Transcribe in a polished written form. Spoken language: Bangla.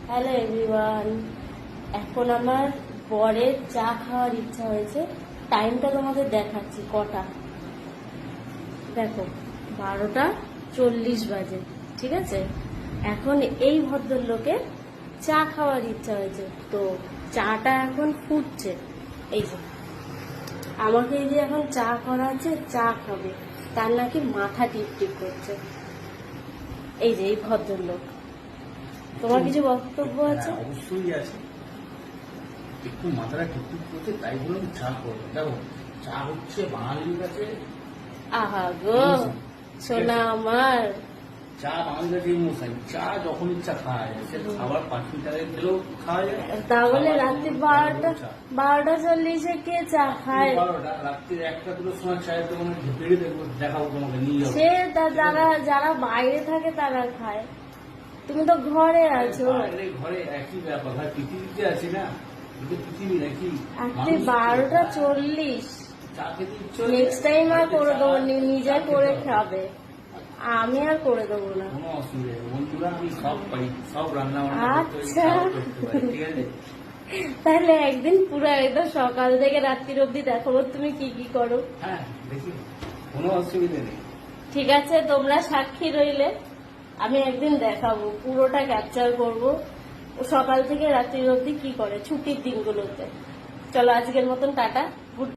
হ্যালো এভরিওয়ান, এখন আমার বরের চা খাওয়ার ইচ্ছা হয়েছে। টাইমটা তোমাদের দেখাচ্ছি কটা, দেখো 12:40 বাজে। ঠিক আছে, এখন এই ভদ্রলোকের চা খাওয়ার ইচ্ছা হয়েছে, তো চাটা এখন ফুটছে। এই যে আমাকে এই যে এখন চা করা আছে, চা খাবে, তার নাকি মাথা টিপ করছে। এই যে এই ভদ্রলোক, তোমার কিছু বক্তব্য আছে? অবশ্যই আছে, একটু মাথাটা টুকটুক করছে, তাই বলুন চা করবো। দেখো, চা হচ্ছে বাঙালির কাছে, আহা গো সোনা আমার, চা বাঙালির কাছে ইমোশন। চা যখন ইচ্ছা খাওয়া যায়, সে খাবার 5 মিনিট খেলেও খাওয়া যায়। তাহলে রাত্রি 12:40 কে চা খায়? 12টা রাত্রির 1টা-2টার সময় চায়ের দোকানে বেড়ে দেখবো, দেখাবো তোমাকে, নিয়ে যাবো। সে যারা বাইরে থাকে তারা খায়, তুমি তো ঘরে আছো। ঘরে একই ব্যাপার, ভাই পৃথিবীতে আছে না, পৃথিবী নাকি। রাত্রি 12:40, চা খেতে ইচ্ছে নেক্সট টাইম আর করে দেবো, নিজে করে খাবে, আমি আর করে দেবো না। কোনো অসুবিধা নেই বন্ধুরা, আমি সব পারি, সব রান্না আচ্ছা। করতে পারি, ঠিক আছে। তাহলে একদিন পুরো একদম সকাল থেকে রাত্রির অব্দি দেখাবো তুমি কি কি করো। হ্যাঁ দেখি, কোনো অসুবিধা নেই। ঠিক আছে, তোমরা সাক্ষী রইলে, আমি একদিন দেখাবো, পুরোটা ক্যাপচার করবো ও সকাল থেকে রাত্রির অব্দি কি করে ছুটির দিনগুলোতে। চলো আজকের মতন টাটা, গুড।